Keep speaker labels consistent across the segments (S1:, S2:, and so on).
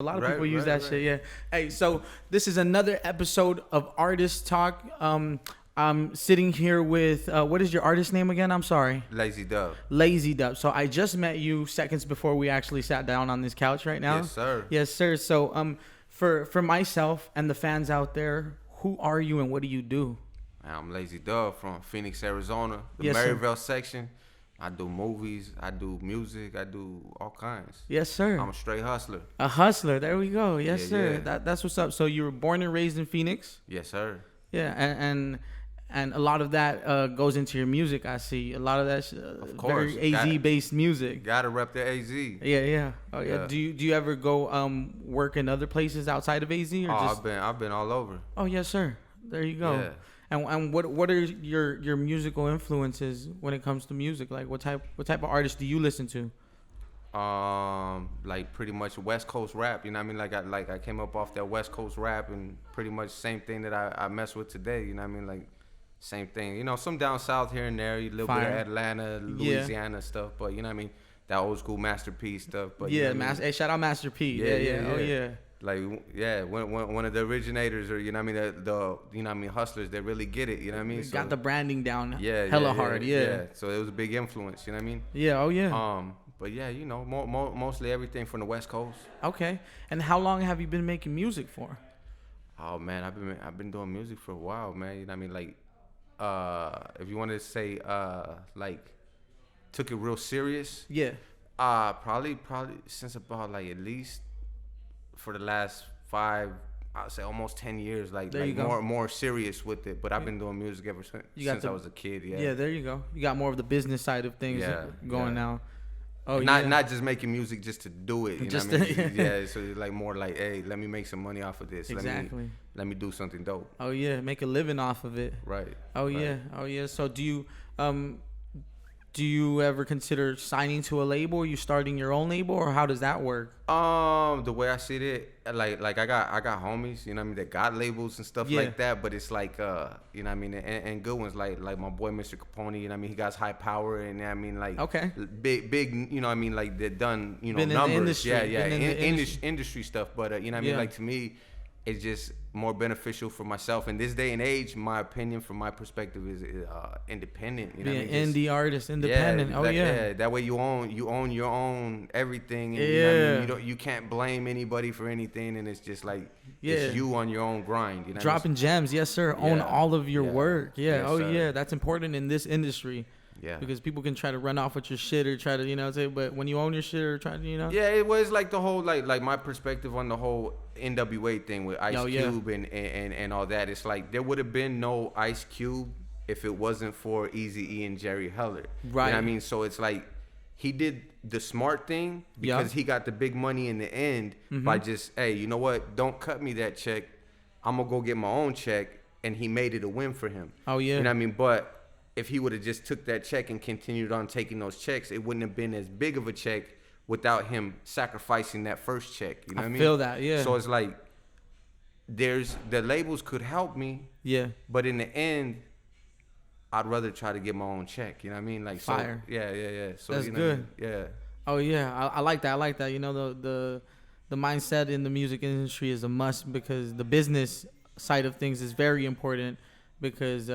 S1: A lot of people use that shit. Yeah. Hey, so this is another episode of Artist Talk. I'm sitting here with what is your artist name again? I'm sorry.
S2: Lazy Dubb.
S1: Lazy Dubb. So I just met you seconds before we actually sat down on this couch right now.
S2: Yes, sir.
S1: Yes, sir. So for myself and the fans out there, who are you and what do you do?
S2: I'm Lazy Dubb from Phoenix, Arizona, the
S1: Yes, sir.
S2: Maryville section. I do movies, I do music, I do all kinds.
S1: Yes, sir.
S2: I'm a straight hustler.
S1: A hustler. There we go. Yes,
S2: Yeah,
S1: sir.
S2: yeah.
S1: That's what's up. So you were born and raised in Phoenix.
S2: Yes, sir.
S1: Yeah, and a lot of that goes into your music. I see a lot of that
S2: Of course.
S1: very AZ based music.
S2: Gotta rep the AZ.
S1: Yeah, yeah. Oh yeah.
S2: Yeah.
S1: Do you ever go work in other places outside of AZ or just?
S2: I've been all over.
S1: Oh yes, sir. There you go.
S2: Yeah.
S1: And what are your musical influences when it comes to music? Like what type of artists do you listen to?
S2: Like pretty much West Coast rap. You know what I mean? I came up off that West Coast rap and pretty much same thing that I mess with today. You know what I mean? Like same thing. You know, some down south here and there, a little
S1: Fire.
S2: bit of Atlanta, Louisiana stuff, but you know what I mean? That old school Masterpiece stuff. But you know what I mean?
S1: Hey, shout out Master P. Yeah. Oh yeah.
S2: Like when one of the originators or you know what I mean the you know what I mean hustlers, they really get it. You know what I mean?
S1: Got the branding down.
S2: Yeah,
S1: Hella hard. Yeah.
S2: So it was a big influence. You know what I mean?
S1: Yeah. Oh yeah.
S2: But yeah, you know, mostly everything from the West Coast.
S1: Okay. And how long have you been making music for?
S2: Oh man, I've been doing music for a while, man. You know what I mean? Like, if you want to say like took it real serious.
S1: Yeah.
S2: Probably since about like at least for the last 5, I'd say almost 10 years. Like more serious with it. But I've been doing music ever since I was a kid. Yeah.
S1: Yeah. There you go. You got more of the business side of things going now. Oh,
S2: not just making music just to do it. You know what I mean? Yeah. So it's like more like, hey, let me make some money off of this.
S1: Exactly.
S2: Let me do something dope.
S1: Oh yeah, make a living off of it.
S2: Right.
S1: Oh
S2: right.
S1: yeah. So do you ever consider signing to a label? Are you starting your own label, or how does that work?
S2: The way I see it, like I got homies, you know what I mean, that got labels and stuff like that, but it's like you know what I mean, and good ones like my boy Mr. Capone, you know what I mean, he got high power and I mean like
S1: okay,
S2: big, you know what I mean, like they done, you know,
S1: been
S2: numbers,
S1: in the industry.
S2: Industry stuff, but you know what I mean, like to me, it's just more beneficial for myself in this day and age. My opinion, from my perspective, is independent. You know
S1: being
S2: what I mean?
S1: Indie artist, independent.
S2: Yeah, that way you own your own everything. And, you know what I mean? You can't blame anybody for anything, and it's just like it's you on your own grind. You know,
S1: dropping gems, yes sir. Own all of your work. Yeah,
S2: yes,
S1: yeah, that's important in this industry.
S2: Yeah.
S1: Because people can try to run off with your shit or try to, you know, say, but when you own your shit or try to, you know.
S2: Yeah, it was like the whole, like my perspective on the whole NWA thing with Ice Cube and all that. It's like there would have been no Ice Cube if it wasn't for Eazy-E and Jerry Heller.
S1: Right.
S2: You know what I mean? So it's like he did the smart thing because he got the big money in the end by just, hey, you know what? Don't cut me that check. I'm going to go get my own check. And he made it a win for him.
S1: Oh, yeah.
S2: You know what I mean? But if he would have just took that check and continued on taking those checks, it wouldn't have been as big of a check without him sacrificing that first check. You know what I mean?
S1: I feel that, yeah.
S2: So it's like the labels could help me.
S1: Yeah.
S2: But in the end, I'd rather try to get my own check. You know what I mean? Like
S1: fire.
S2: So, yeah. So
S1: that's
S2: you know,
S1: good.
S2: Yeah.
S1: Oh yeah, I like that. You know, the mindset in the music industry is a must because the business side of things is very important because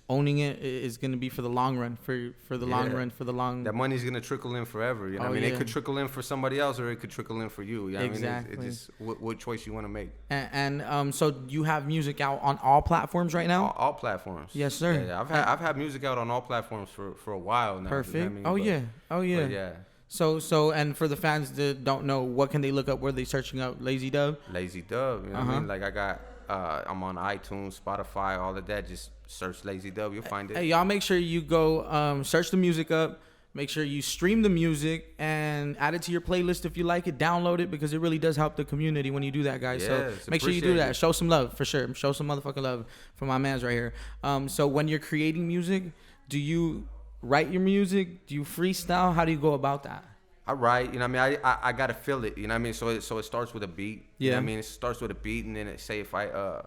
S1: owning it is going to be for the long run, for the long run, for the long.
S2: That money's going to trickle in forever. You know what I mean? It could trickle in for somebody else or it could trickle in for you. You know
S1: exactly.
S2: what I mean? It's just what choice you want to make.
S1: And so you have music out on all platforms right now?
S2: All platforms.
S1: Yes, sir.
S2: Yeah. I've had music out on all platforms for a while now.
S1: Perfect.
S2: You know what I mean?
S1: Yeah.
S2: Yeah.
S1: So and for the fans that don't know, what can they look up? Where are they searching up? Lazy Dubb?
S2: Lazy Dubb. You know what I mean? Like I got, I'm on iTunes, Spotify, all of that. Just search Lazy Dubb, you'll find it.
S1: Hey, y'all, make sure you go search the music up. Make sure you stream the music and add it to your playlist if you like it. Download it because it really does help the community when you do that, guys. So make sure you do that. Show some love for sure. Show some motherfucking love for my man's right here. So when you're creating music, do you write your music? Do you freestyle? How do you go about that?
S2: I write, you know what I mean? I gotta feel it, you know what I mean? So it starts with a beat. You know what I mean? It starts with a beat, and then it say if I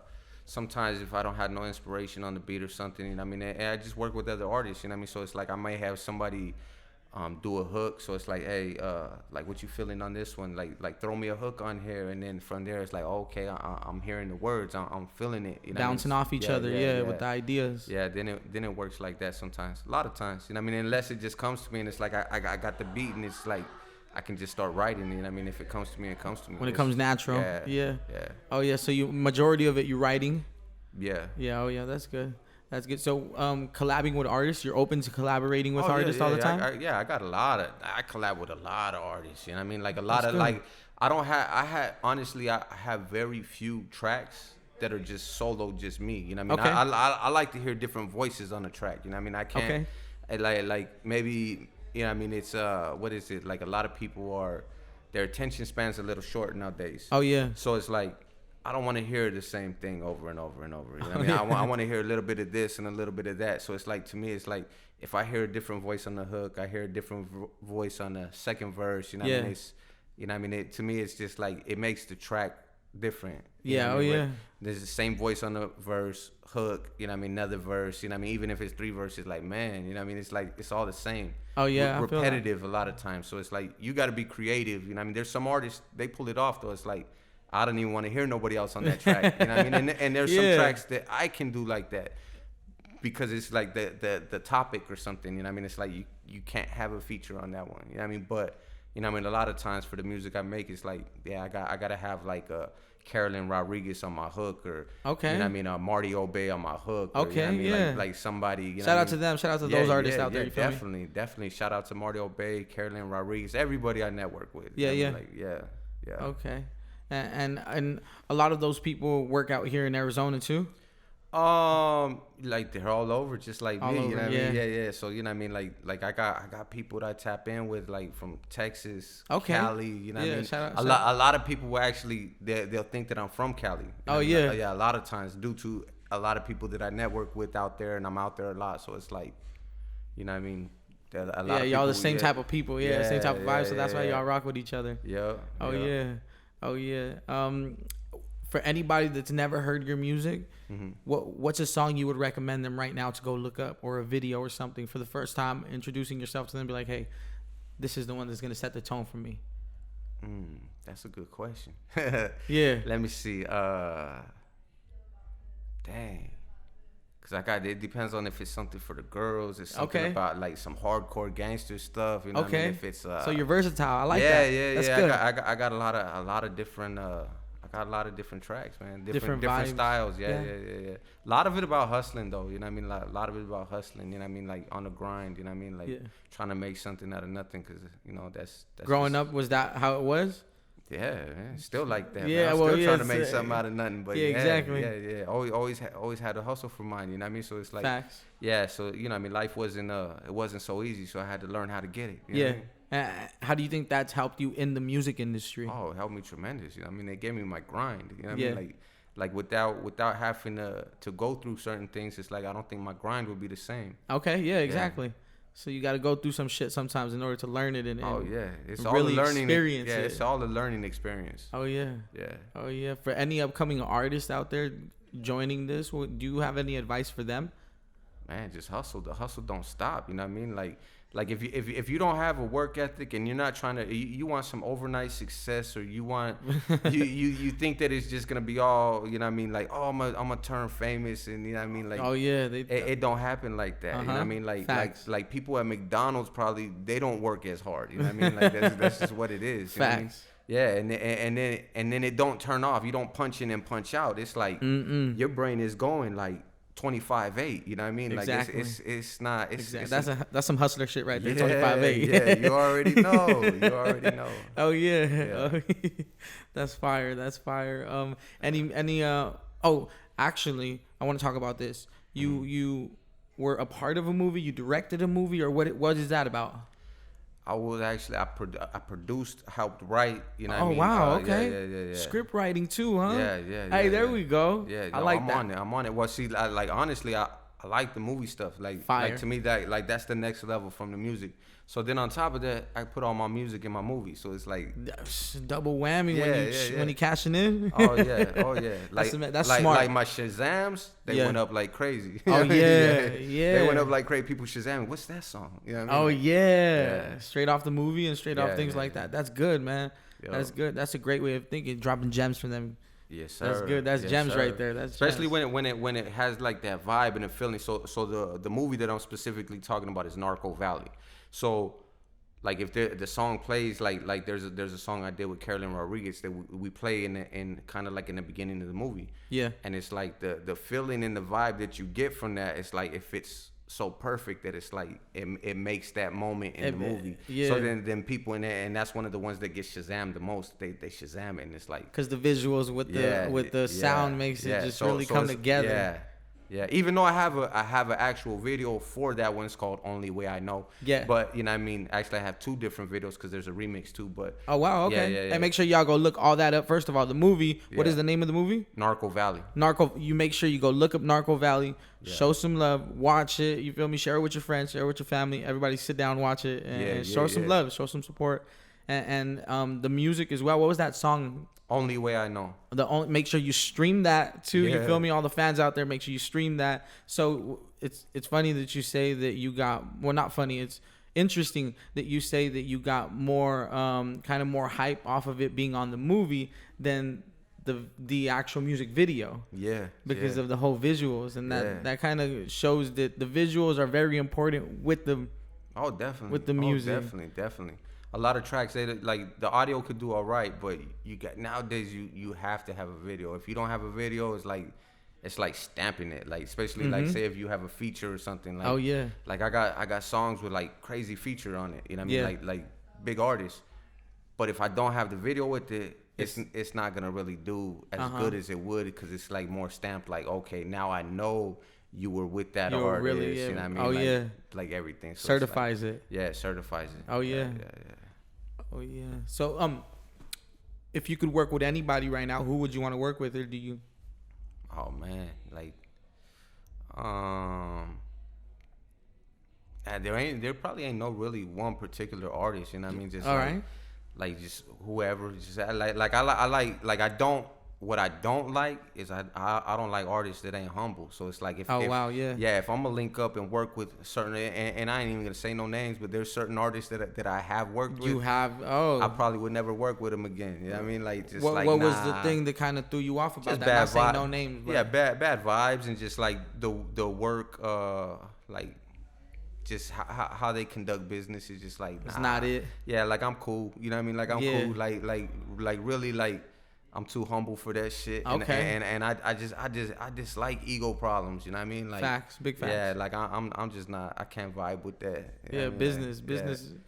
S2: sometimes if I don't have no inspiration on the beat or something, you know what I mean? And I just work with other artists, you know what I mean? So it's like I might have somebody do a hook. So it's like, hey, like what you feeling on this one? Like throw me a hook on here, and then from there it's like, okay, I'm hearing the words, I'm feeling it. You know
S1: bouncing off each other, with the ideas.
S2: Yeah, then it works like that sometimes. A lot of times, you know what I mean? Unless it just comes to me and it's like I got the beat and it's like I can just start writing. You know what I mean? If it comes to me, it comes to me.
S1: When it comes natural.
S2: Yeah.
S1: Oh yeah, so you majority of it you writing?
S2: Yeah.
S1: Yeah. Oh yeah, that's good. That's good. So, collabing with artists, you're open to collaborating with artists all the time?
S2: I got I collab with a lot of artists. You know what I mean? Like a lot of like, honestly, I have very few tracks that are just solo, just me. You know what I mean? I like to hear different voices on the track. You know what I mean? I can't, like maybe, you know what I mean? It's, what is it? Like a lot of people their attention span's a little short nowadays.
S1: Oh, yeah.
S2: So it's like, I don't want to hear the same thing over and over and over. You know what I mean? I want to hear a little bit of this and a little bit of that. So it's like, to me, it's like if I hear a different voice on the hook, I hear a different voice on the second verse. You know what I mean? It's, you know what I mean? To me, it's just like it makes the track different.
S1: Yeah.
S2: There's the same voice on the verse, hook. You know what I mean? Another verse. You know what I mean? Even if it's 3 verses, like, man, you know what I mean? It's like it's all the same.
S1: Oh yeah,
S2: repetitive a lot of times. So it's like you got to be creative. You know what I mean? There's some artists they pull it off though. It's like, I don't even want to hear nobody else on that track. You know what I mean? And there's some tracks that I can do like that because it's like the topic or something. You know what I mean? It's like you can't have a feature on that one. You know what I mean? But you know what I mean? A lot of times for the music I make, it's like, I gotta have like a Carolyn Rodriguez on my hook, or you know what I mean? Marty Obey on my hook. Or, you know what I mean? Like somebody. You know
S1: shout out to them. Shout out to those artists out there. You feel
S2: me? Definitely. Shout out to Marty Obey, Carolyn Rodriguez, everybody I network with.
S1: Yeah.
S2: Yeah.
S1: Okay. And a lot of those people work out here in Arizona too.
S2: Like they're all over, just like
S1: all
S2: me.
S1: Over,
S2: you know what I mean? Yeah. So you know what I mean? Like I got people that I tap in with, like from Texas, Cali. You know what I mean?
S1: Shout out,
S2: a lot of people will actually they'll think that I'm from Cali.
S1: Oh yeah.
S2: Yeah. A lot of times due to a lot of people that I network with out there, and I'm out there a lot. So it's like, you know what I mean? A lot of
S1: y'all
S2: people,
S1: the same type of people. Yeah, same type of vibe. So that's why y'all rock with each other.
S2: Yeah.
S1: Oh yeah. For anybody that's never heard your music, what's a song you would recommend them right now to go look up, or a video or something for the first time, introducing yourself to them, be like, hey, this is the one that's gonna set the tone for me?
S2: That's a good question.
S1: Yeah.
S2: Let me see. Dang. Cause it depends on if it's something for the girls, it's something about like some hardcore gangster stuff. You know what I mean? If it's
S1: so you're versatile. I like that. That's good.
S2: I got a lot of different. I got a lot of different tracks, man. Different styles. Yeah. A lot of it about hustling, though. You know what I mean? A lot of it about hustling. You know what I mean? Like on the grind. You know what I mean? Like trying to make something out of nothing. Cause you know that's
S1: growing up. Was that how it was?
S2: Yeah, man. Still like that.
S1: Yeah,
S2: man. I'm still trying to make something out of nothing. But
S1: exactly.
S2: Yeah. Always had a hustle for mine. You know what I mean? So it's like,
S1: facts.
S2: Yeah. So you know what I mean? Life wasn't so easy. So I had to learn how to get it. You know what I mean?
S1: How do you think that's helped you in the music industry?
S2: Oh, it helped me tremendous. You know what I mean? They gave me my grind. You know what I mean? Like without having to go through certain things, it's like I don't think my grind would be the same.
S1: Okay. Yeah. Exactly. So you got to go through some shit sometimes in order to learn it and
S2: it's
S1: all really
S2: the learning
S1: experience.
S2: Yeah, it's all the learning experience.
S1: Oh yeah.
S2: Yeah.
S1: Oh yeah. For any upcoming artists out there joining this, do you have any advice for them?
S2: Man, just hustle. The hustle don't stop. You know what I mean? Like if you don't have a work ethic and you're not trying to, you want some overnight success, or you want you think that it's just gonna be all, you know what I mean, like, oh, I'm gonna turn famous, and you know what I mean, like,
S1: oh yeah,
S2: it don't happen like that. You know what I mean? Like people at McDonald's probably they don't work as hard. You know what I mean? Like that's just what it is. You know what I mean? Yeah, and then it don't turn off. You don't punch in and punch out. It's like your brain is going like 25/8, you know what I mean?
S1: Exactly.
S2: Like it's not.
S1: That's some hustler shit right there. 25/8.
S2: Yeah, you already know.
S1: Oh yeah. That's fire. Actually, I want to talk about this. You were a part of a movie. You directed a movie, or what is that about?
S2: I was actually I produced, helped write. You know. What I mean?
S1: Wow. Okay.
S2: Yeah.
S1: Script writing too, huh?
S2: Yeah.
S1: Hey, there we go.
S2: Yeah.
S1: I like
S2: I'm
S1: that.
S2: on it. Well, see, like honestly, I like the movie stuff. Like
S1: Fire.
S2: like to me that that's the next level from the music. So then on top of that, I put all my music in my movie. So it's like
S1: double whammy when you cashing in.
S2: Oh yeah. Like
S1: that's
S2: like,
S1: smart.
S2: Like my Shazams, they went up like crazy.
S1: Oh yeah.
S2: They went up like crazy. People Shazam, what's that song? You know what I mean?
S1: Oh yeah. Straight off the movie and straight off things like that. That's good, man.
S2: Yo.
S1: That's good. That's a great way of thinking. Dropping gems for them.
S2: Yes, sir.
S1: That's good. That's gems right there. That's
S2: especially
S1: gems.
S2: when it has like that vibe and the feeling. So the movie that I'm specifically talking about is Narco Valley. So like if the song plays like there's a song I did with Carolyn Rodriguez that we play in kind of like in the beginning of the movie.
S1: Yeah.
S2: And it's like the feeling and the vibe that you get from that. It's like it fits so perfect that it's like it makes that moment in the movie.
S1: Yeah.
S2: So then people in there, and that's one of the ones that get Shazam the most. They Shazam it, and it's like
S1: because the visuals with the sound makes it just really come together.
S2: Yeah, even though I have an actual video for that one. It's called Only Way I Know.
S1: Yeah.
S2: But you know what I mean? Actually, I have 2 different videos because there's a remix too. But
S1: oh wow, okay.
S2: Yeah.
S1: And make sure y'all go look all that up. First of all, the movie. What is the name of the movie?
S2: Narco Valley.
S1: You make sure you go look up Narco Valley. Yeah. Show some love. Watch it. You feel me? Share it with your friends. Share it with your family. Everybody sit down, watch it, and show some love. Show some support. And the music as well. What was that song?
S2: Only Way I Know.
S1: Make sure you stream that too. You feel me? All the fans out there, make sure you stream that. So it's funny that you say that you got, well, not funny. It's interesting that you say that you got more kind of more hype off of it being on the movie than the actual music video. Yeah. Because of the whole visuals, and that kind of shows that the visuals are very important with the with the music.
S2: Definitely. A lot of tracks, like the audio could do all right, but you got nowadays you have to have a video. If you don't have a video, it's like stamping it. Like especially like say if you have a feature or something. Like, like I got songs with like crazy feature on it. You know what I mean? Like big artists. But if I don't have the video with it, it's not gonna really do as good as it would, because it's like more stamped. Like okay, now I know you were with that artist. Really, you know what I mean? Like everything. So
S1: certifies it.
S2: Yeah, it certifies it.
S1: Oh yeah. Oh yeah. So if you could work with anybody right now, who would you want to work with, or do you?
S2: Oh man, like there probably ain't no really one particular artist. You know what I mean? Just like just whoever. Just I don't. What I don't like is I don't like artists that ain't humble. So it's like if if I'm gonna link up and work with certain, and I ain't even gonna say no names, but there's certain artists that I have worked with. I probably would never work with them again. You know what I mean? Like just
S1: what was the thing that kind of threw you off about that? Not saying no names. But.
S2: Yeah, bad vibes, and just like the work like just how they conduct business is just like
S1: it's not it.
S2: Yeah, like I'm cool. You know what I mean? Like I'm cool. Like really like. I'm too humble for that shit.
S1: Okay.
S2: And I just like ego problems. You know what I mean? Like
S1: facts, big facts.
S2: Yeah, like I'm just not. I can't vibe with that.
S1: Yeah, business.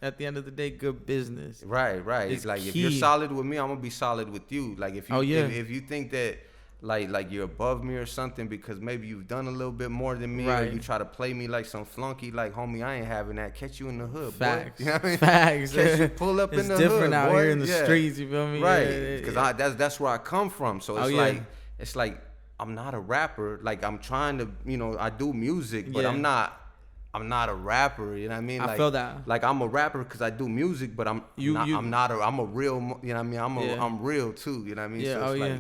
S1: At the end of the day, good business.
S2: Right. It's like key. If you're solid with me, I'm gonna be solid with you. Like if you if you think that like you're above me or something because maybe you've done a little bit more than me, or you try to play me like some flunky, like homie, I ain't having that. Catch you in the hood,
S1: facts.
S2: Boy. You know what I mean?
S1: Facts.
S2: Catch you pull up in the hood.
S1: It's different out here in the streets. You feel me?
S2: Right. Because that's where I come from. So it's like I'm not a rapper. Like I'm trying to, I do music, but I'm not a rapper. You know what I mean?
S1: I feel that.
S2: Like I'm a rapper because I do music, but I'm a real. You know what I mean? I'm real too. You know what I mean?
S1: Yeah.
S2: So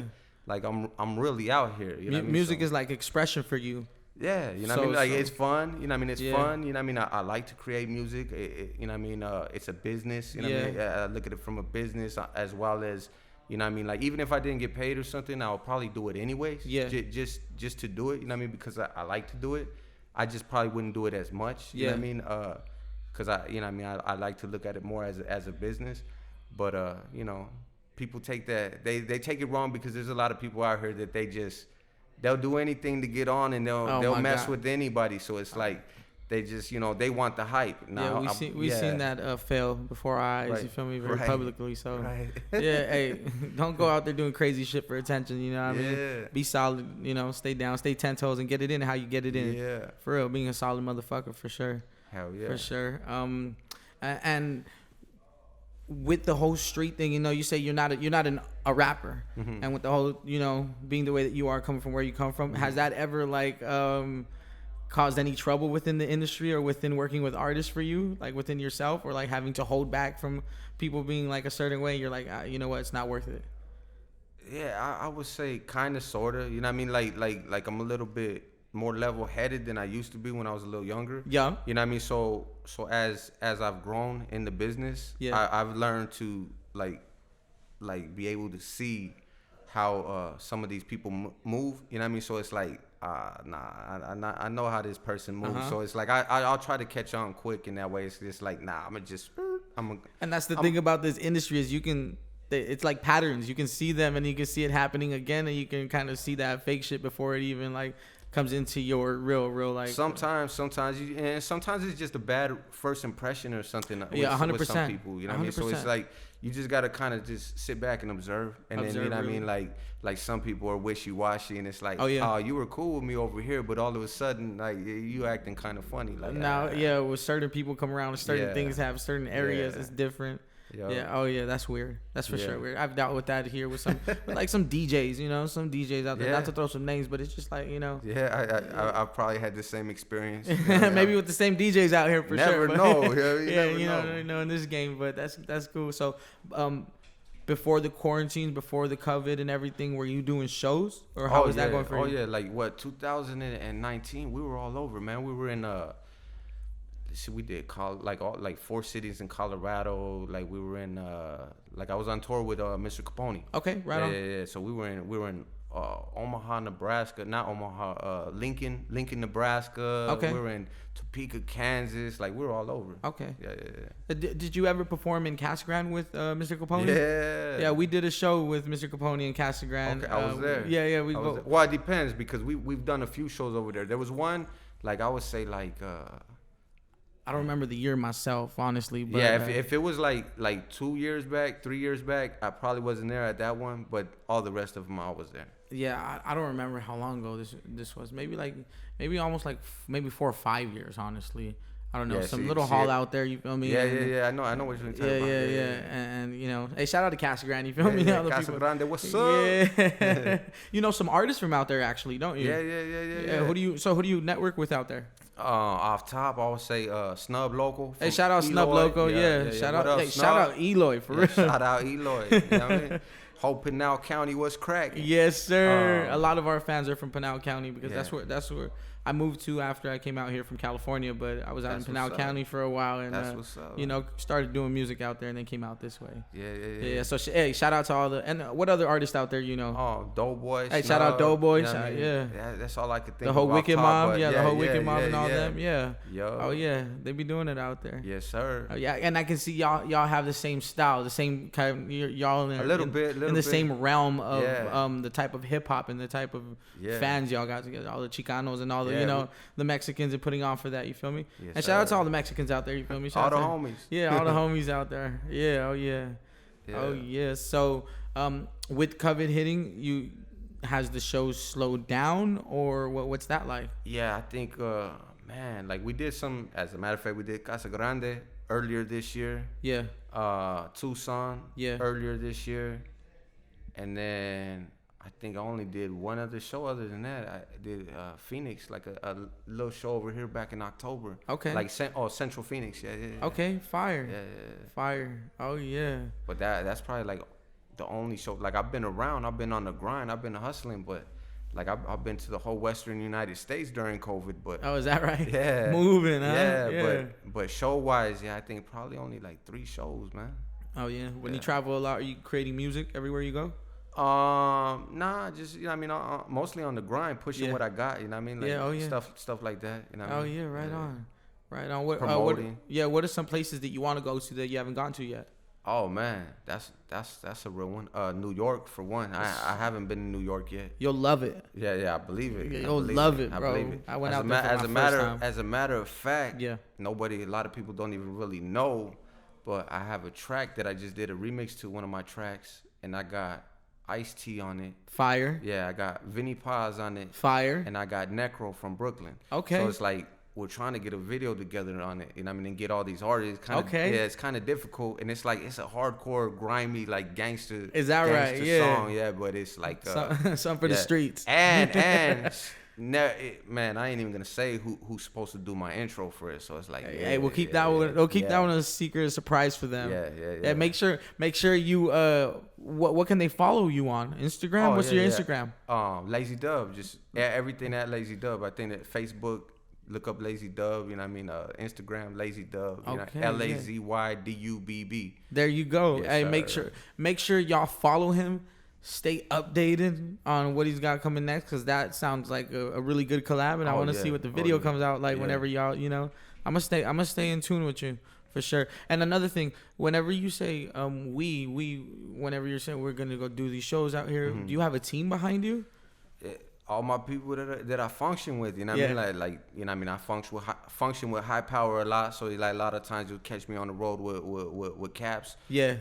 S2: like I'm really out here. You know what I mean?
S1: Music is like expression for you.
S2: Yeah, you know what I mean? Like it's fun. You know what I mean? It's fun. You know what I mean? I like to create music. You know what I mean? It's a business. You know what I mean? I look at it from a business as well as, you know what I mean? Like even if I didn't get paid or something, I would probably do it anyways. Yeah. Just to do it. You know what I mean? Because I like to do it. I just probably wouldn't do it as much. You know what I mean? Because I like to look at it more as a business. But people take that they take it wrong, because there's a lot of people out here that they'll do anything to get on, and they'll mess with anybody. So it's like they just they want the hype. Now,
S1: we've seen that fail before our eyes. Right. You feel me? Very publicly. So hey, don't go out there doing crazy shit for attention. You know what I mean? Be solid. Stay down, stay 10 toes, and get it in how you get it in. Yeah, for real, being a solid motherfucker for sure.
S2: Hell yeah,
S1: for sure. And with the whole street thing, you say you're not a rapper, and with the whole being the way that you are, coming from where you come from, has that ever caused any trouble within the industry or within working with artists for you, like within yourself, or like having to hold back from people being like a certain way? You're like, you know what, it's not worth it.
S2: Yeah, I would say kind of, sort of. You know what I mean? Like I'm a little bit more level-headed than I used to be when I was a little younger.
S1: Yeah.
S2: You know what I mean? So as I've grown in the business,
S1: yeah,
S2: I've learned to like be able to see how some of these people move. You know what I mean? So it's like, I know how this person moves. So it's like I'll try to catch on quick, and that way it's just like, And
S1: that's the thing about this industry is it's like patterns. You can see them and you can see it happening again, and you can kind of see that fake shit before it even like comes into your real like.
S2: Sometimes it's just a bad first impression or something.
S1: 100%.
S2: With some people, you know what I mean? So it's like you just gotta kind of just sit back and observe, and then you know what I mean. Like some people are wishy-washy, and it's like, oh, you were cool with me over here, but all of a sudden, like you acting kind of funny. Like
S1: now, with certain people come around, with certain things have certain areas, it's different.
S2: Yo.
S1: Yeah. Oh yeah, that's weird. That's for sure weird. I've dealt with that here with some, like some DJs. You know, some DJs out there. Not to throw some names, but it's just like, you know.
S2: Yeah, I probably had the same experience.
S1: Maybe with the same DJs out here for
S2: never
S1: sure.
S2: Know.
S1: You know in this game, but that's cool. So, before the quarantines, before the COVID and everything, were you doing shows, or how was that going for you?
S2: Oh yeah, like what 2019, we were all over, man. We were in we did like 4 cities in Colorado. Like we were in like I was on tour with Mr. Capone.
S1: Okay, right on.
S2: Yeah. So we were in Omaha, Nebraska. Not Omaha, Lincoln, Nebraska.
S1: Okay.
S2: We were in Topeka, Kansas. Like we were all over.
S1: Okay.
S2: Yeah.
S1: Did you ever perform in Casa Grande with Mr. Capone?
S2: Yeah.
S1: Yeah, we did a show with Mr. Capone in Casa Grande.
S2: Okay, I was there.
S1: Yeah.
S2: Well, it depends because we've done a few shows over there. There was one, like I would say, like.
S1: I don't remember the year myself, honestly. But,
S2: if it was like 2 years back, 3 years back, I probably wasn't there at that one, but all the rest of them I was there.
S1: Yeah, I don't remember how long ago this was. Maybe almost like maybe 4 or 5 years, honestly. I don't know, some little hall out there, you feel me?
S2: Yeah. I know what you're talking about.
S1: Yeah. And you know, hey, shout out to Casa Grande, you feel me?
S2: Casa Grande, what's up?
S1: Yeah. You know some artists from out there, actually, don't you?
S2: Yeah.
S1: Who do you network with out there?
S2: Off top, I would say Snub Local.
S1: Hey, shout out Snub Local, yeah. Shout out Eloy, for real.
S2: Shout out Eloy. You know what I mean? Whole Pinal County was cracking.
S1: Yes, sir. A lot of our fans are from Pinal County because that's where I moved to after I came out here from California, but I was out in Pinal County for a while, and you know, started doing music out there, and then came out this way. Yeah. So hey, shout out to all what other artists out there you know?
S2: Oh, Doughboy.
S1: Hey, shout out Doughboy.
S2: You know yeah, that's all I could think.
S1: The whole Wicked Mob,
S2: the
S1: whole Wicked Mob and all them. Yeah.
S2: Yo.
S1: Oh yeah, they be doing it out there.
S2: Yes, sir.
S1: Oh, yeah, and I can see y'all have the same style, the same kind. Y'all in the same realm of the type of hip hop and the type of fans y'all got together, all the Chicanos and all the you know the Mexicans are putting on for that, you feel me?
S2: Yes,
S1: and shout out to all the Mexicans out there, you feel me?
S2: All the homies.
S1: Yeah, all the homies out there. Yeah, oh yeah. So, with COVID hitting, has the show slowed down or what's that like?
S2: Yeah, I think, man, like we did some, as a matter of fact, we did Casa Grande earlier this year.
S1: Yeah.
S2: Tucson. Yeah. Earlier this year. And then I think I only did one other show. Other than that, I did Phoenix, like a little show over here back in October.
S1: Okay.
S2: Like Central Phoenix. Yeah.
S1: Okay, fire.
S2: Yeah.
S1: Fire. Oh yeah.
S2: But that's probably like the only show. Like I've been around. I've been on the grind. I've been hustling. But like I've been to the whole Western United States during COVID. But
S1: oh, is that right?
S2: Yeah.
S1: Moving, huh?
S2: Yeah. But show wise, I think probably only like 3 shows, man.
S1: Oh yeah. When you travel a lot, are you creating music everywhere you go?
S2: Nah, just, you know what I mean, mostly on the grind, pushing what I got, you know what I mean, like stuff like that, you know what I mean?
S1: Right on. What
S2: promoting.
S1: What are some places that you want to go to that you haven't gone to yet?
S2: Oh man, that's a real one. New York for one. I haven't been in New York yet.
S1: You'll love it.
S2: Yeah, I believe it.
S1: You'll love it, bro.
S2: I believe it.
S1: I went out there for my first time.
S2: As a matter of fact, a lot of people don't even really know, but I have a track that I just did a remix to one of my tracks, and I got Ice-T on it.
S1: Fire.
S2: Yeah, I got Vinny Paz on it.
S1: Fire.
S2: And I got Necro from Brooklyn.
S1: Okay.
S2: So it's like we're trying to get a video together on it, you know what I mean, and get all these artists. Yeah, it's kind of difficult, and it's like it's a hardcore, grimy, like gangster.
S1: Is that right? Yeah.
S2: Song, yeah, but it's like
S1: something for the streets.
S2: And Man, I ain't even gonna say who's supposed to do my intro for it. So it's like,
S1: hey, we'll keep that one. We'll keep that one a secret surprise for them.
S2: Yeah.
S1: Make sure you what can they follow you on Instagram? What's your Instagram?
S2: Lazy Dubb. Just everything at Lazy Dubb. I think that Facebook. Look up Lazy Dubb, you know what I mean? Instagram, Lazy Dubb, you know, LAZYDUBB.
S1: There you go.
S2: Yes,
S1: hey, make sure y'all follow him. Stay updated on what he's got coming next, because that sounds like a really good collab, and I want to see what the video comes out like whenever y'all, you know. I'm gonna stay in tune with you for sure. And another thing, whenever you say whenever you're saying we're gonna go do these shows out here, do you have a team behind you?
S2: All my people that I function with, you know what I mean? Like you know what I mean? I function with high power a lot, so like a lot of times you'll catch me on the road with Caps.
S1: Yeah.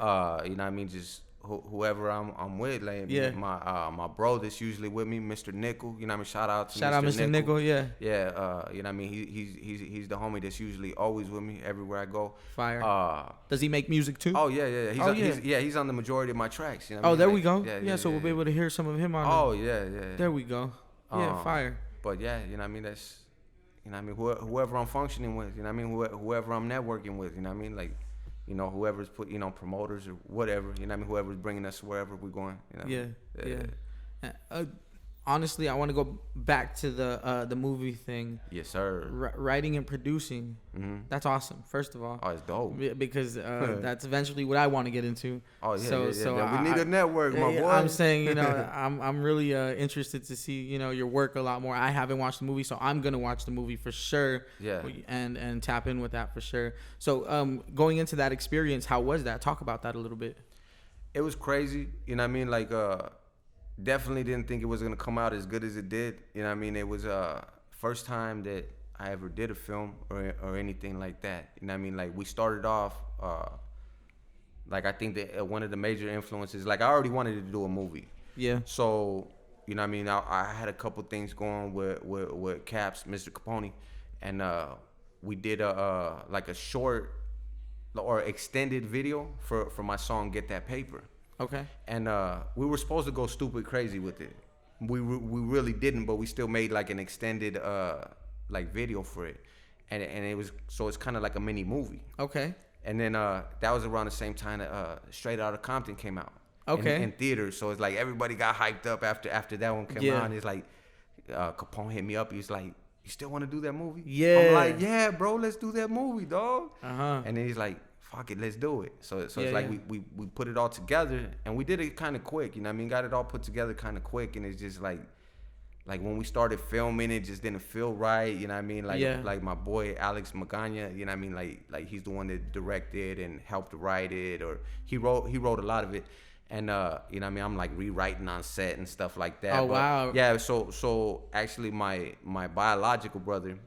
S2: You know what I mean? Just whoever I'm with, like my bro that's usually with me, Mr. Nickel. You know what I mean? Shout out Mr. Nickel.
S1: Yeah.
S2: Yeah. You know what I mean? He's the homie that's usually always with me everywhere I go.
S1: Fire. Does he make music too?
S2: Oh yeah. He's on the majority of my tracks. You know what I mean?
S1: There we go. Yeah. So we'll be able to hear some of him on.
S2: Oh yeah.
S1: There we go. Yeah, fire.
S2: But yeah, you know what I mean? That's, you know what I mean? Whoever I'm functioning with, you know what I mean? Whoever I'm networking with, you know what I mean? Like, you know, whoever's promoters or whatever, you know what I mean? Whoever's bringing us wherever we're going, you know?
S1: Yeah. Honestly, I want to go back to the movie thing.
S2: Yes, sir.
S1: Writing and producing.
S2: Mm-hmm.
S1: That's awesome. First of all.
S2: Oh, it's dope.
S1: Because that's eventually what I want to get into.
S2: Oh yeah. So we need a network, my boy.
S1: I'm saying, you know, I'm really interested to see, you know, your work a lot more. I haven't watched the movie, so I'm gonna watch the movie for sure.
S2: Yeah.
S1: And tap in with that for sure. So going into that experience, how was that? Talk about that a little bit.
S2: It was crazy. You know what I mean? Like definitely didn't think it was gonna come out as good as it did. You know what I mean? It was first time that I ever did a film or anything like that. You know what I mean? Like we started off like I think that one of the major influences, like I already wanted to do a movie.
S1: Yeah.
S2: So, you know what I mean? I had a couple things going with Caps, Mr. Capone, and we did like a short or extended video for my song Get That Paper.
S1: Okay.
S2: And we were supposed to go stupid crazy with it. We really didn't, but we still made like an extended like video for it, and it was, so it's kind of like a mini movie.
S1: Okay.
S2: And then that was around the same time that Straight Outta Compton came out.
S1: Okay.
S2: In theaters, so it's like everybody got hyped up after that one came out. And it's like Capone hit me up. He's like, "You still want to do that movie?"
S1: Yeah.
S2: I'm like, "Yeah, bro, let's do that movie, dog." And then he's like, "Fuck it, let's do it." So it's like we put it all together, and we did it kind of quick. You know what I mean? Got it all put together kind of quick, and it's just like when we started filming, it just didn't feel right. You know what I mean? Like my boy Alex Magana, you know what I mean? Like he's the one that directed and helped write it, or he wrote a lot of it. And you know what I mean? I'm like rewriting on set and stuff like that.
S1: Oh, wow.
S2: Yeah. So actually, my biological brother,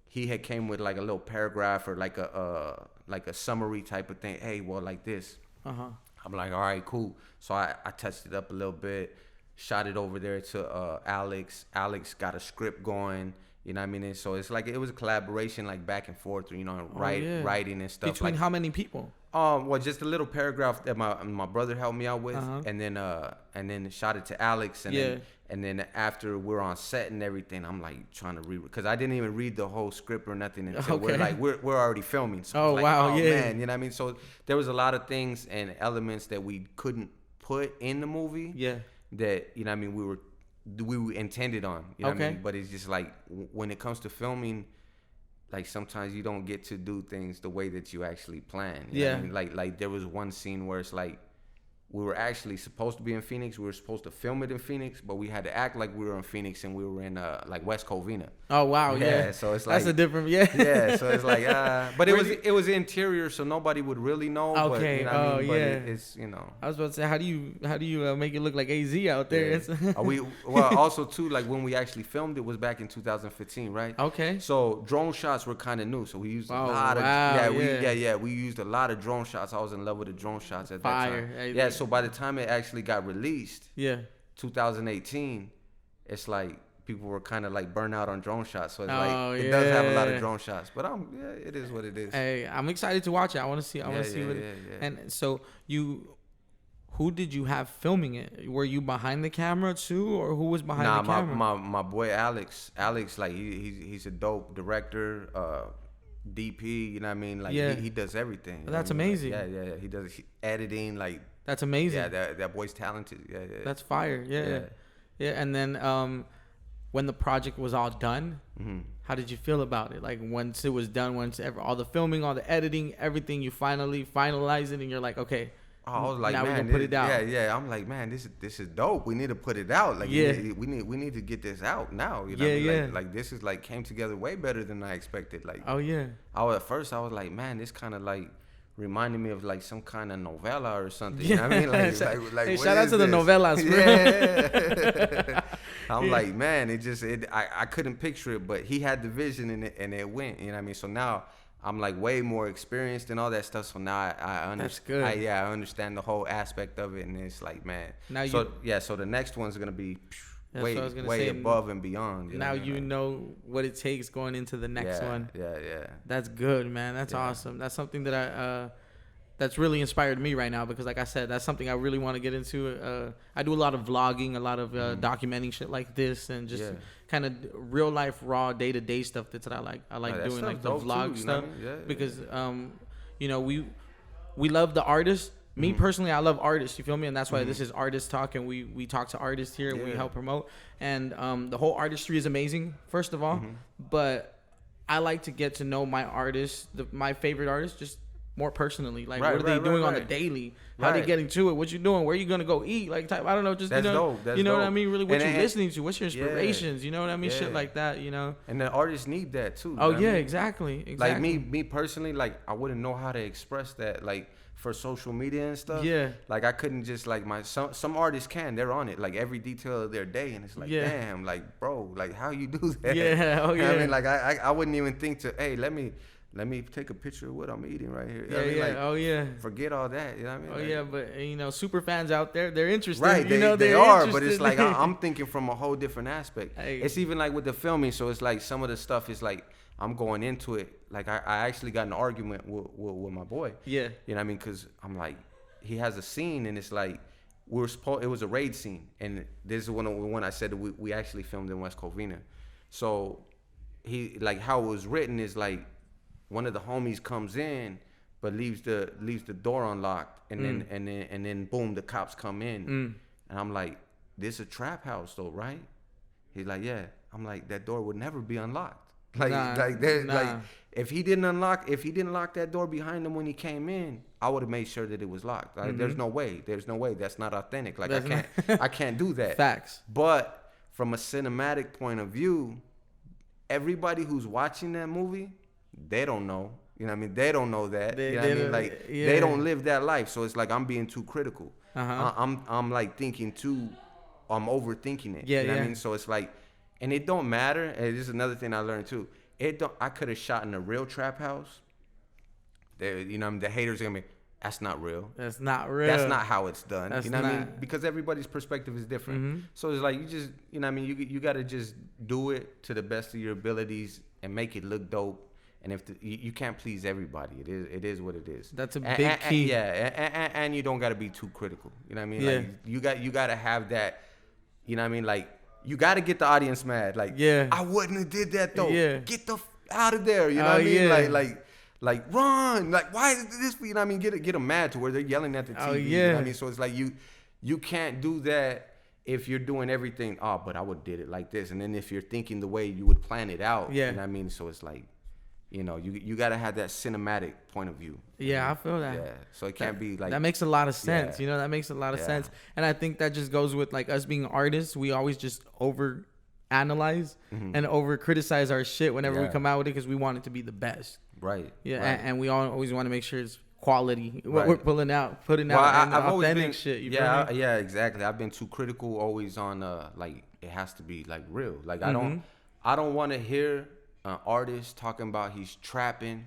S2: he had came with like a little paragraph or like a summary type of thing. Hey, well, like this. I'm like, all right, cool. So I touched it up a little bit, shot it over there to Alex. Alex got a script going. You know what I mean? And so it's like it was a collaboration, like back and forth, you know, writing and stuff.
S1: Between how many people?
S2: Well, just a little paragraph that my brother helped me out with, and then shot it to Alex, and then after we're on set and everything, I'm like trying to read, because I didn't even read the whole script or nothing until we're already filming. So man, you know what I mean? So there was a lot of things and elements that we couldn't put in the movie.
S1: Yeah.
S2: That, you know what I mean, we were intended on. You know what I mean? But it's just like when it comes to filming, like sometimes you don't get to do things the way that you actually plan. You know what I mean? Like there was one scene where it's like we were actually supposed to be in Phoenix. We were supposed to film it in Phoenix, but we had to act like we were in Phoenix and we were in like West Covina.
S1: Oh wow, yeah.
S2: So it's like
S1: that's a different,
S2: yeah. So it's like, but it was interior, so nobody would really know.
S1: Okay.
S2: But, you know what I mean? But it's, you know.
S1: I was about to say, how do you make it look like AZ out there?
S2: Yeah. Well, also too, like when we actually filmed it was back in 2015, right?
S1: Okay.
S2: So drone shots were kind of new, so we used a lot of we used a lot of drone shots. I was in love with the drone shots at that time. Yeah. So by the time it actually got released, 2018, it's like people were kind of like burnt out on drone shots. So it's like it does have a lot of drone shots, but it is what it is.
S1: Hey, I'm excited to watch it. I want to see what. And so who did you have filming it? Were you behind the camera too, or who was behind the camera?
S2: My boy Alex, like he's a dope director, DP. You know what I mean? Like he does everything.
S1: That's amazing.
S2: Like, yeah. He does editing. Like
S1: that's amazing.
S2: Yeah, that boy's talented. Yeah.
S1: That's fire. Yeah. And then when the project was all done, how did you feel about it? Like once it was done, all the filming, all the editing, everything, you finally finalize it, and you're like, okay.
S2: I was like,
S1: now
S2: man,
S1: we can put it out.
S2: Yeah. I'm like, man, this is dope. We need to put it out. Like, we need to get this out now. You know what I mean? Like this is like came together way better than I expected. Like, at first I was like, man, this kind of like reminded me of like some kind of novella or something. You know what I mean? Like
S1: hey, shout out to the novellas, bro.
S2: Yeah. I'm like, man, I couldn't picture it, but he had the vision and it went. You know what I mean? So now I'm like way more experienced and all that stuff. So now I understand.
S1: That's good.
S2: I understand the whole aspect of it, and it's like, man. Now so the next one's gonna be way above and beyond.
S1: Now you know what it takes going into the next one.
S2: Yeah.
S1: That's good, man. That's awesome. That's something that that's really inspired me right now, because like I said, that's something I really want to get into. I do a lot of vlogging, a lot of documenting shit like this, and just kind of real life, raw, day-to-day stuff. That's what I like. I like doing like the vlog stuff because you know, we love the artists. Me personally, I love artists. You feel me? And that's why this is Artist Talk, and we talk to artists here and we help promote. And the whole artistry is amazing, first of all. But I like to get to know my artists, my favorite artists, just more personally. Like, what are they doing on the daily? How are they getting to it? What you doing? Where you gonna go eat? Like, I don't know. Just
S2: that's dope.
S1: You know what I mean? Really, what you listening to? What's your inspirations? You know what I mean? Shit like that. You know.
S2: And the artists need that too.
S1: Oh yeah, exactly.
S2: Like me personally, like I wouldn't know how to express that. Like for social media and stuff. Yeah. Like I couldn't just like some artists can. They're on it like every detail of their day, and it's like damn, like bro, like how you do that?
S1: Yeah. Oh yeah.
S2: I mean, like I wouldn't even think to let me take a picture of what I'm eating right here. Like, forget all that. You know what I mean?
S1: But you know, super fans out there, they're interested.
S2: Right,
S1: they are.
S2: Interested. But it's like I'm thinking from a whole different aspect.
S1: Hey.
S2: It's even like with the filming. So it's like some of the stuff is like I'm going into it. Like I actually got an argument with my boy. Yeah. You know what I mean? Because I'm like, he has a scene and it's like it was a raid scene, and this is when I said that we actually filmed in West Covina. So he like how it was written is like, one of the homies comes in, but leaves the door unlocked, and then boom, the cops come in, and I'm like, this is a trap house though, right? He's like, yeah. I'm like, that door would never be unlocked. Like if he didn't lock that door behind him when he came in, I would have made sure that it was locked. Like, there's no way. That's not authentic. Like I can't do that.
S1: Facts.
S2: But from a cinematic point of view, everybody who's watching that movie, they don't know. You know what I mean? They don't know that. You know what I mean? Like they don't live that life. So it's like I'm being too critical. I'm like thinking too. I'm overthinking it. You know what I mean? So it's like, and it don't matter. And this is another thing I learned too. I could have shot in a real trap house. You know, the haters are gonna be, that's not real.
S1: That's not real.
S2: That's not how it's done. You know what I mean? Because everybody's perspective is different. So it's like you just, you know what I mean? You got to just do it to the best of your abilities and make it look dope. And if you can't please everybody, it is what it is.
S1: That's a big key.
S2: And you don't got to be too critical. You know what I mean? Like you got to have that. You know what I mean? Like you got to get the audience mad. Like I wouldn't have did that though. Get the out of there. You know what I mean? Like run. Like why is this? You know what I mean? Get them mad to where they're yelling at the TV. You know what I mean? So it's like you can't do that if you're doing everything. Oh, but I would did it like this. And then if you're thinking the way you would plan it out. You know what I mean? So it's like, you know, you got to have that cinematic point of view.
S1: Yeah, I feel that.
S2: Yeah, so it can't be like...
S1: That makes a lot of sense. You know, that makes a lot of sense. And I think that just goes with, like, us being artists. We always just over-analyze and over-criticize our shit whenever we come out with it because we want it to be the best.
S2: Right.
S1: Yeah, right. And we always want to make sure it's quality. What we're putting out authentic shit.
S2: Yeah, exactly. I've been too critical always on, like, it has to be, like, real. Like, I don't want to hear... an artist talking about he's trapping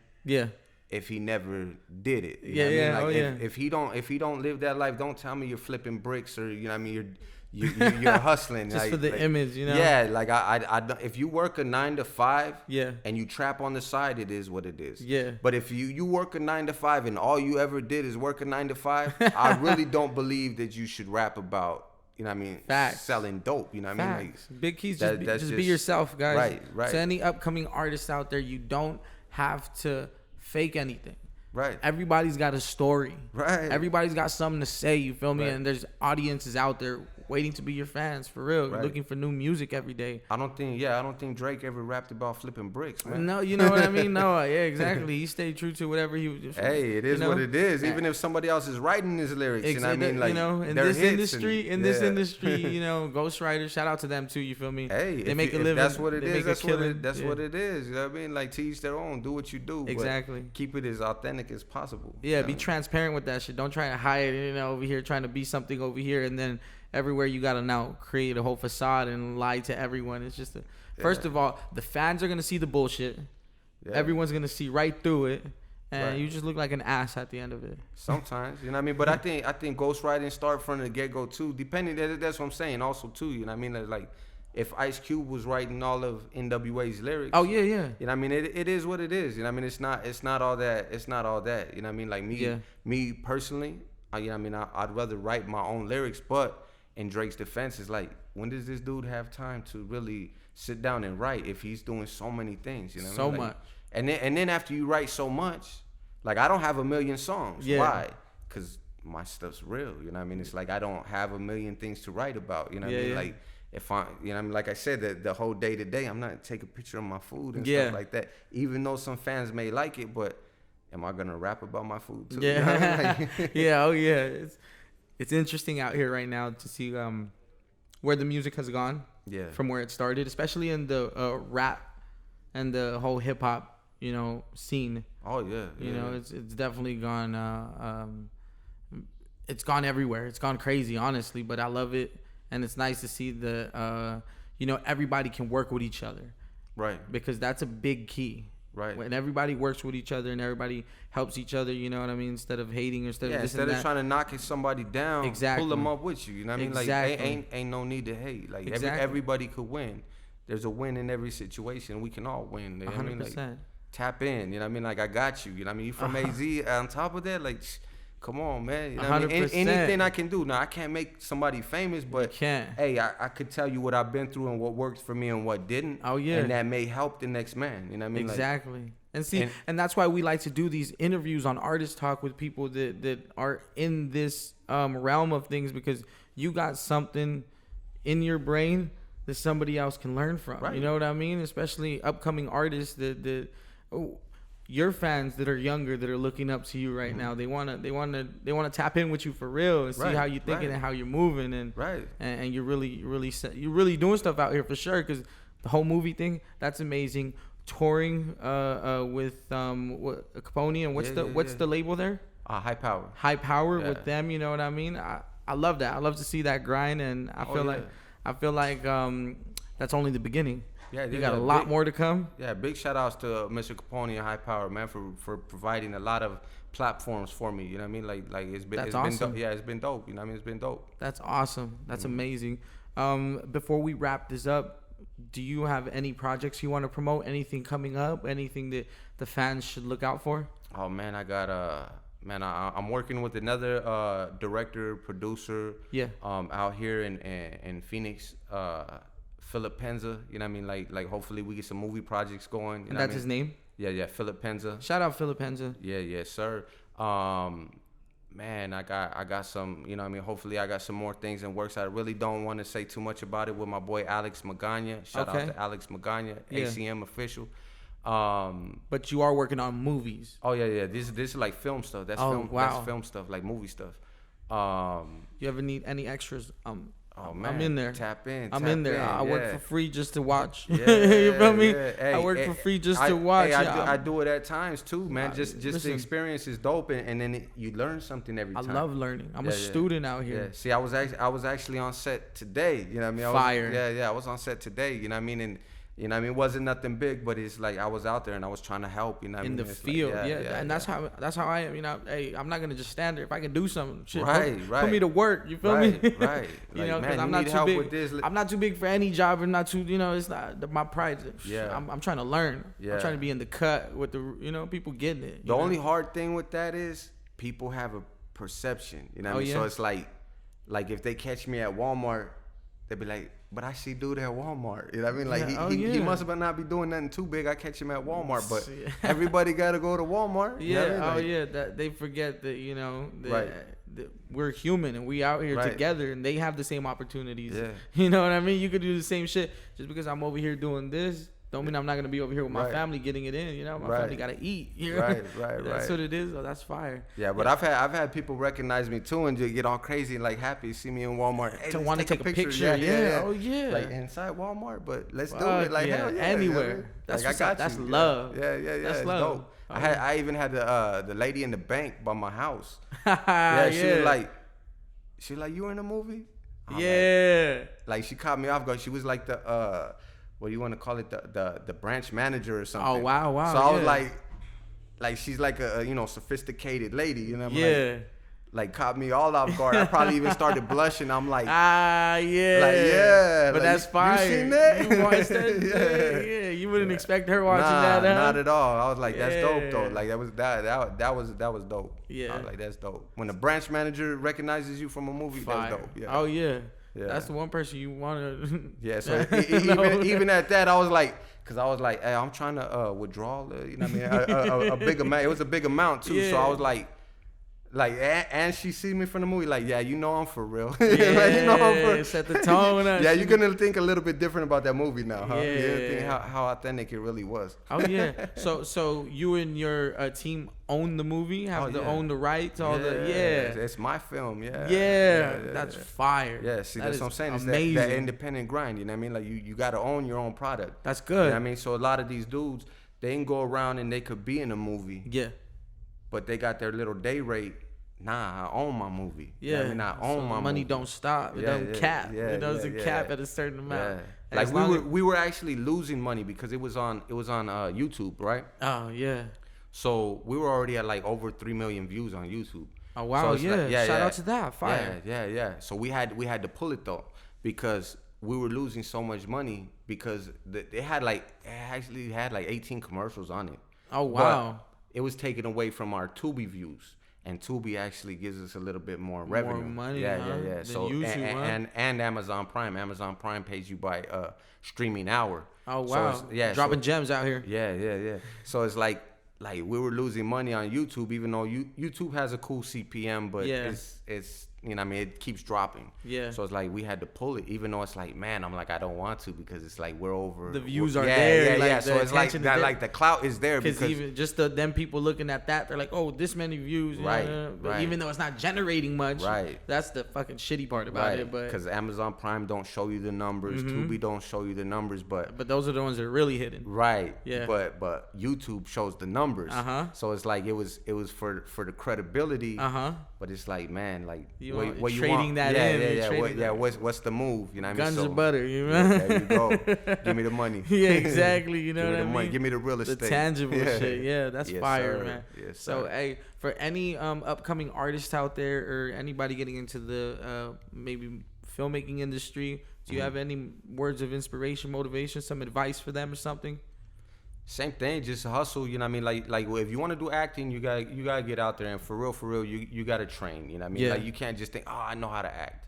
S2: if he never did it. You know what I mean? Like if he don't live that life, don't tell me you're flipping bricks or you know what I mean, you're you're hustling
S1: just
S2: like,
S1: for the image, you know.
S2: Yeah, like I if you work a 9 to 5,
S1: yeah,
S2: and you trap on the side, it is what it is.
S1: Yeah.
S2: But if you work a 9 to 5 and all you ever did is work a 9 to 5, I really don't believe that you should rap about, you know what I mean,
S1: Facts.
S2: selling dope. You know what I mean? Like,
S1: big keys. Just be yourself, guys.
S2: Right.
S1: So any upcoming artists out there, you don't have to fake anything.
S2: Right.
S1: Everybody's got a story.
S2: Right.
S1: Everybody's got something to say. You feel me?
S2: Right.
S1: And there's audiences out there waiting to be your fans for real.
S2: Right.
S1: Looking for new music every day.
S2: I don't think Drake ever rapped about flipping bricks, man.
S1: No, you know what I mean? No, yeah, exactly. He stayed true to whatever he was.
S2: Hey, it is what it is. Even if somebody else is writing his lyrics, you know what I mean? Like,
S1: you know, in this industry, you know, ghostwriters, shout out to them too. You feel me?
S2: Hey,
S1: they make a living.
S2: That's what it is.
S1: That's
S2: what it is. You know what I mean? Like, to each their own. Do what you do.
S1: Exactly.
S2: But keep it as authentic as possible.
S1: Yeah, be transparent with that shit. Don't try to hide, you know, over here trying to be something over here, and then everywhere you gotta now create a whole facade and lie to everyone. It's just first of all, the fans are gonna see the bullshit. Yeah. Everyone's gonna see right through it, and you just look like an ass at the end of it.
S2: Sometimes, you know what I mean. But I think ghostwriting start from the get go too. Depending, that's what I'm saying. Also too, you know what I mean. Like, if Ice Cube was writing all of NWA's lyrics,
S1: oh yeah,
S2: you know what I mean. It is what it is. You know what I mean. It's not all that. You know what I mean. Like me personally, you know what I mean. I'd rather write my own lyrics, but in Drake's defense, is like, when does this dude have time to really sit down and write if he's doing so many things? You know,
S1: so much.
S2: And then after you write so much, like, I don't have a million songs.
S1: Yeah.
S2: Why? Because my stuff's real. You know what I mean? It's like I don't have a million things to write about. You know what I mean? Like, if I, you know what I mean? Like I said, the whole day to day, I'm not taking a picture of my food and stuff like that. Even though some fans may like it, but am I gonna rap about my food too?
S1: Yeah.
S2: You know what I mean? Like,
S1: yeah. Oh yeah. It's interesting out here right now to see where the music has gone.
S2: Yeah. From
S1: where it started, especially in the rap and the whole hip hop, you know, scene.
S2: Oh yeah.
S1: You know, it's definitely gone. It's gone everywhere. It's gone crazy, honestly. But I love it, and it's nice to see you know, everybody can work with each other.
S2: Right.
S1: Because that's a big key.
S2: Right.
S1: When everybody works with each other and everybody helps each other, you know what I mean? Instead of hating or instead of
S2: trying to knock somebody down, pull them up with you. You know what I mean? Like, ain't no need to hate. Like, everybody could win. There's a win in every situation. We can all win. You know
S1: 100%.
S2: what I mean? Like, tap in. You know what I mean? Like, I got you. You know what I mean? You from AZ. On top of that, like, come on, man. You know what I mean? Anything I can do. Now, I can't make somebody famous, but hey, I could tell you what I've been through and what worked for me and what didn't.
S1: Oh, yeah.
S2: And that may help the next man. You know what I mean?
S1: Exactly. Like, and see, and that's why we like to do these interviews on Artist Talk with people that are in this realm of things, because you got something in your brain that somebody else can learn from. Right. You know what I mean? Especially upcoming artists your fans that are younger, that are looking up to you right now. They wanna tap in with you for real and see how you're thinking and how you're moving, and you're really doing stuff out here for sure. Because the whole movie thing, that's amazing. Touring with Capone, and what's the label there?
S2: High Power.
S1: High Power with them. You know what I mean? I love that. I love to see that grind, and I feel like that's only the beginning. Yeah, you got a lot more to come.
S2: Yeah, big shout outs to Mr. Capone and High Power, man, for providing a lot of platforms for me. You know what I mean? Like it's been dope. Yeah, it's been dope. You know what I mean? It's been dope.
S1: That's awesome. That's amazing. Before we wrap this up, do you have any projects you want to promote? Anything coming up? Anything that the fans should look out for?
S2: Oh man, I got I'm working with another director, producer.
S1: Yeah.
S2: Out here in Phoenix. Philip Penza, you know what I mean? Like hopefully we get some movie projects going. You know
S1: that's his name?
S2: Yeah, Philip Penza.
S1: Shout out Philip Penza.
S2: Yeah, sir. Man, I got some, you know what I mean? Hopefully I got some more things in works. I really don't want to say too much about it with my boy Alex Magana. Shout out to Alex Magana, ACM official.
S1: But you are working on movies.
S2: Oh yeah. This is like film stuff. That's That's film stuff, like movie stuff.
S1: You ever need any extras?
S2: Oh man,
S1: I'm in there.
S2: Tap in.
S1: I'm in there. I work for free just to watch.
S2: Yeah,
S1: you feel me?
S2: Hey,
S1: I work for free just to watch.
S2: I do it at times too, man. Just the experience is dope, and then you learn something every time.
S1: I love learning. I'm a student out here.
S2: Yeah. See, I was actually on set today. You know what I mean?
S1: Fire.
S2: I was on set today. You know what I mean? And You know what I mean? It wasn't nothing big, but it's like I was out there and I was trying to help. You know what I mean?
S1: In the field, and that's how I am. You know, hey, I'm not gonna just stand there. If I can do something, shit, put me to work. You feel me?
S2: Right.
S1: You know, because I'm not too big. With this. I'm not too big for any job. I'm not too. You know, it's not my pride. Yeah. I'm trying to learn. Yeah. I'm trying to be in the cut with the people getting it.
S2: The only hard thing with that is people have a perception. You know what I mean? So it's like if they catch me at Walmart, they'll be like, but I see dude at Walmart. You know what I mean? Like he must not be doing nothing too big. I catch him at Walmart, but everybody got to go to Walmart.
S1: Yeah. You know what I mean? That they forget that that we're human and we out here together, and they have the same opportunities. Yeah. You know what I mean? You could do the same shit. Just because I'm over here doing this, don't mean I'm not gonna be over here with my family getting it in. You know, my family gotta eat. You know? Right. That's what it is. Oh, that's fire.
S2: Yeah, but I've had people recognize me too and just get all crazy and like happy, see me in Walmart. Hey,
S1: to want to take a picture. Yeah. Oh yeah.
S2: Like inside Walmart, but let's do it. Like hell yeah.
S1: Anywhere. That's like, I got you. That's love.
S2: Yeah. That's love. Dope. I even had the lady in the bank by my house. She was like, you in a movie? Like she caught me off guard. She was like the what do you want to call it, the branch manager or something.
S1: Oh wow.
S2: So I was like she's like a sophisticated lady, you know what I mean? Like caught me all off guard. I probably even started blushing. I'm like,
S1: but that's fire. You seen that? You watched that? Yeah. You wouldn't expect her watching that. Huh?
S2: Not at all. I was like, that's dope though. Like that was dope. Yeah. I was like, that's dope. When the branch manager recognizes you from a movie, that's dope. Yeah.
S1: Oh yeah. Yeah. That's the one person you want to.
S2: Yeah, so even at that, I was like, hey, I'm trying to withdraw, you know what I mean, a big amount. It was a big amount too, so I was like, and she see me from the movie, like, yeah, you know I'm for real.
S1: Yeah, set the tone.
S2: Yeah, you're gonna think a little bit different about that movie now, huh? Yeah, you're gonna think how authentic it really was.
S1: Oh yeah. So you and your team own the movie, own the rights,
S2: It's my film,
S1: That's fire.
S2: Yeah, see, that's what I'm saying. It's that independent grind, you know what I mean? Like you gotta own your own product.
S1: That's good.
S2: You know what I mean? So a lot of these dudes, they can go around and they could be in a movie.
S1: Yeah.
S2: But they got their little day rate. Nah, I own my movie.
S1: Yeah,
S2: you know I mean, I own my
S1: money.
S2: movie.
S1: Don't stop. It doesn't cap. It doesn't cap at a certain amount.
S2: Yeah. Like we were actually losing money because it was on YouTube, right?
S1: Oh yeah.
S2: So we were already at like over 3 million views on YouTube.
S1: Oh wow, so shout out to that. Fire.
S2: Yeah. So we had to pull it though because we were losing so much money because it actually had like 18 commercials on it.
S1: Oh wow.
S2: But it was taken away from our Tubi views, and Tubi actually gives us a little bit more revenue.
S1: More money,
S2: yeah. So YouTube, and Amazon Prime. Amazon Prime pays you by streaming hour.
S1: Oh wow. So dropping gems out here.
S2: Yeah. So it's like we were losing money on YouTube, even though YouTube has a cool CPM, but it's you know what I mean, it keeps dropping. Yeah. So it's like we had to pull it, even though it's like, man, I'm like, I don't want to because it's like we're over.
S1: The views are there.
S2: Yeah. So it's like that, like the clout is there because
S1: even just them people looking at that, they're like, oh, this many views. Right. But even though it's not generating much. Right. That's the fucking shitty part about it. But
S2: because Amazon Prime don't show you the numbers, Tubi don't show you the numbers, but
S1: those are the ones that are really hidden.
S2: Right. Yeah. But YouTube shows the numbers. So it's like it was for the credibility. But it's like, man, like what you
S1: trading
S2: want?
S1: Yeah.
S2: What's the move? You know what I mean?
S1: Guns and butter, you know.
S2: There you go. Give me the money.
S1: Yeah, exactly. You know what I mean?
S2: Give me the real estate.
S1: The tangible shit. Yeah, that's fire,
S2: sir.
S1: man.
S2: Yes,
S1: so, hey, for any upcoming artists out there or anybody getting into the maybe filmmaking industry, do you have any words of inspiration, motivation, some advice for them or something?
S2: Same thing, just hustle. You know what I mean? Like if you want to do acting, you gotta get out there and for real, you gotta train. You know what I mean? Like you can't just think, oh, I know how to act.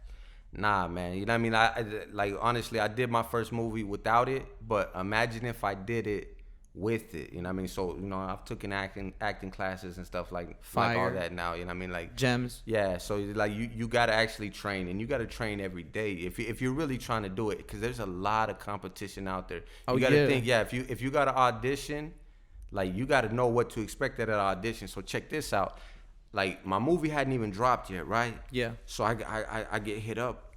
S2: Nah, man. You know what I mean? I honestly, I did my first movie without it, but imagine if I did it with it. You know what I mean? So I've taken acting classes and stuff like all that now. You know what I mean? Like
S1: gems.
S2: Yeah. So like you gotta actually train, and you gotta train every day if you're really trying to do it, because there's a lot of competition out there. You gotta think. Yeah. If you gotta audition, like you gotta know what to expect at an audition. So check this out. Like my movie hadn't even dropped yet, right?
S1: Yeah.
S2: So I get hit up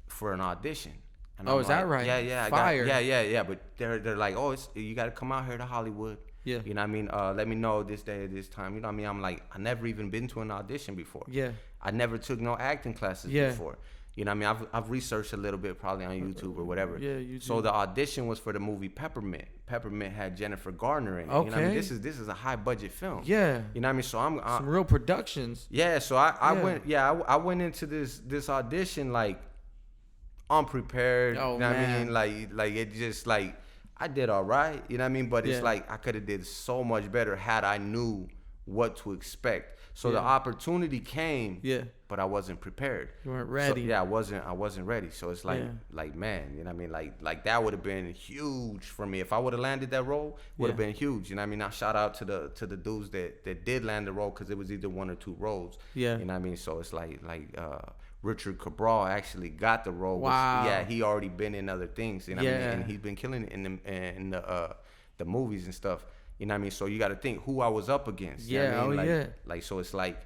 S2: for an audition. And
S1: is that right?
S2: Yeah.
S1: Fire.
S2: Yeah. But they're like, oh, you got to come out here to Hollywood.
S1: Yeah.
S2: You know what I mean? Let me know this day at this time. You know what I mean? I'm like, I never even been to an audition before.
S1: Yeah.
S2: I never took no acting classes before. You know what I mean? I've researched a little bit probably on YouTube or whatever.
S1: Yeah, you do.
S2: So the audition was for the movie Peppermint. Peppermint had Jennifer Garner in it.
S1: Okay.
S2: You know what I mean? This is a high budget film.
S1: Yeah.
S2: You know what I mean? So I'm
S1: some real productions.
S2: Yeah, so I went into this audition like unprepared.
S1: Oh,
S2: you know
S1: man.
S2: what I mean? Like it just like I did all right, you know what I mean? But it's
S1: Yeah.
S2: like I could have did so much better had I knew what to expect. So the opportunity came, but I wasn't prepared.
S1: You weren't ready.
S2: So, I wasn't ready. So it's like man, you know what I mean? Like that would have been huge for me. If I would have landed that role, would have been huge. You know what I mean? I shout out to the dudes that did land the role, because it was either one or two roles.
S1: Yeah.
S2: You know what I mean? So it's like Richard Cabral actually got the role.
S1: Wow.
S2: Which, he already been in other things. You know what I mean? And he's been killing it in the movies and stuff. You know what I mean? So you got to think who I was up against. You know what I mean? Like, so it's like,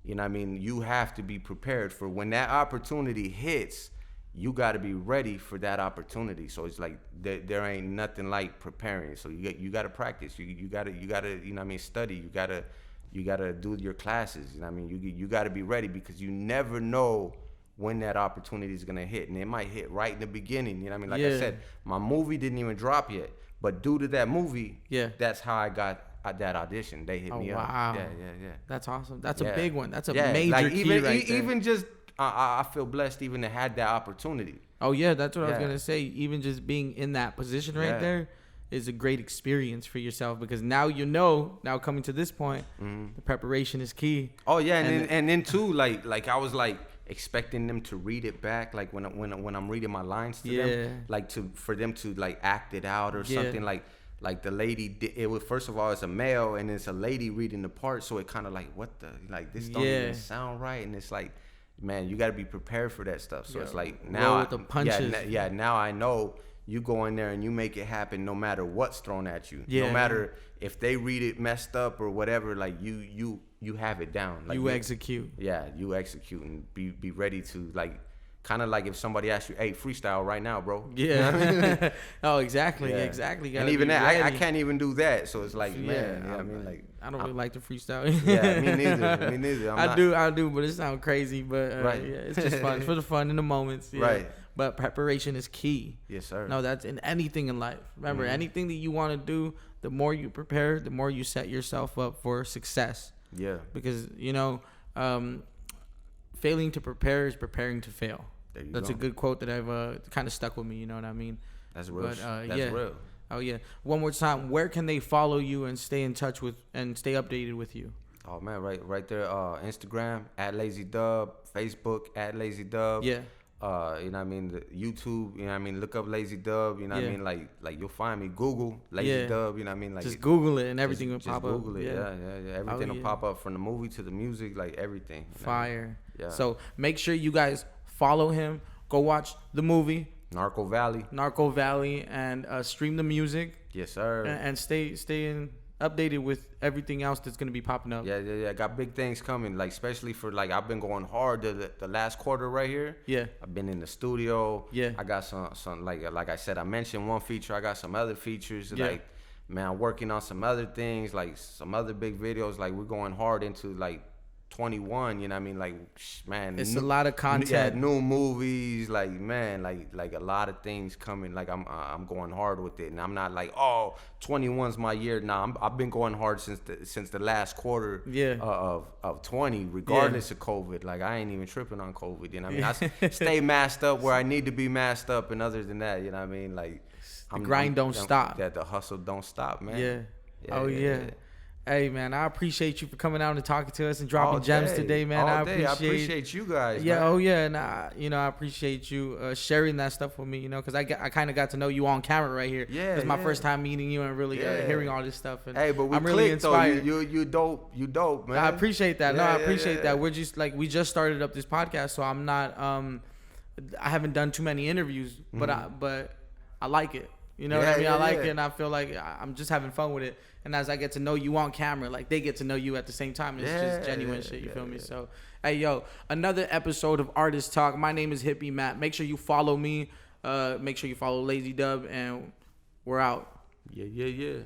S2: you know what I mean? You have to be prepared for when that opportunity hits. You got to be ready for that opportunity. So it's like there ain't nothing like preparing. So you got to practice. You got to you know what I mean? Study. You got to do your classes. You know what I mean? You got to be ready, because you never know when that opportunity is gonna hit, and it might hit right in the beginning. You know what I mean? Like I said, my movie didn't even drop yet. But due to that movie, that's how I got that audition. They hit me up.
S1: Wow.
S2: Yeah.
S1: That's awesome. That's a big one. That's a major
S2: like
S1: key
S2: even,
S1: right there.
S2: Even just, I feel blessed even to have that opportunity.
S1: Oh, yeah, that's what I was going to say. Even just being in that position right there is a great experience for yourself, because now now coming to this point, the preparation is key.
S2: Oh, yeah, and then too, like I was like, expecting them to read it back, like when I'm reading my lines to them, like for them to like act it out or something. Like the lady, it was, first of all, it's a male and it's a lady reading the part, so it kind of like, what the, like this don't even sound right, and it's like, man, you got to be prepared for that stuff. So it's like now,
S1: with the punches.
S2: Now I know you go in there and you make it happen no matter what's thrown at you, no matter if they read it messed up or whatever. Like you have it down. Like
S1: you execute.
S2: Yeah, you execute and be ready to, like, kind of like if somebody asks you, hey, freestyle right now, bro.
S1: Yeah. You know what I mean? Oh, exactly. Exactly.
S2: And even that, I can't even do that. So it's like, man, you know what I mean? Like,
S1: I don't really like to freestyle.
S2: Yeah, me neither.
S1: I do, but it sounds crazy. But yeah, it's just fun. For the fun in the moments. Yeah.
S2: Right.
S1: But preparation is key.
S2: Yes, sir.
S1: No, that's in anything in life. Remember, anything that you want to do, the more you prepare, the more you set yourself up for success.
S2: Yeah.
S1: Because, failing to prepare is preparing to fail. That's a good quote that I've kind of stuck with me. You know what I mean?
S2: That's real.
S1: But,
S2: that's real.
S1: Oh, yeah. One more time, where can they follow you and stay in touch with and stay updated with you?
S2: Oh, man, right there. Instagram, @LazyDubb. Facebook, @LazyDubb.
S1: Yeah.
S2: You know what I mean? The YouTube, you know what I mean? Look up Lazy Dubb, you know what I mean? Like you'll find me. Google Lazy Dubb, you know what I mean? Like,
S1: just Google it and everything will pop up.
S2: Just Google it, yeah. Everything will pop up, from the movie to the music, like everything.
S1: Fire.
S2: Yeah.
S1: So make sure you guys follow him. Go watch the movie
S2: Narco Valley, and stream the music. Yes, sir.
S1: And stay updated with everything else that's gonna be popping up.
S2: Yeah. Got big things coming, like especially for, like, I've been going hard the last quarter right here.
S1: Yeah.
S2: I've been in the studio.
S1: Yeah.
S2: I got some like I said, I mentioned one feature. I got some other features.
S1: Yeah.
S2: Like, man, I'm working on some other things, like some other big videos. Like, we're going hard into like 21, you know what I mean? Like, man,
S1: it's a lot of content.
S2: Yeah, new movies, like, man, like a lot of things coming. Like, I'm going hard with it, and I'm not like, 21's my year. Nah, I've been going hard since the last quarter of 20, regardless of COVID. Like, I ain't even tripping on COVID, you know what I mean? I stay masked up where I need to be masked up, and other than that, you know what I mean? Like,
S1: the grind don't stop.
S2: That the hustle don't stop, man.
S1: Yeah. Hey, man, I appreciate you for coming out and talking to us and dropping gems today, man. I
S2: appreciate you guys.
S1: Yeah,
S2: man.
S1: oh yeah, and I appreciate you sharing that stuff with me, because I kind of got to know you on camera right here.
S2: Yeah,
S1: it's my first time meeting you and really hearing all this stuff. And
S2: hey, but
S1: I'm really inspired.
S2: Though. You dope, man.
S1: I appreciate that. I appreciate that. We're just we just started up this podcast, so I'm not I haven't done too many interviews, but I like it. You know what I mean? I like it, and I feel like I'm just having fun with it. And as I get to know you on camera, like, they get to know you at the same time. It's just genuine shit, you feel me? So, hey, yo, another episode of Artist Talk. My name is Hippie Matt. Make sure you follow me. Make sure you follow Lazy Dubb, and we're out.
S2: Yeah.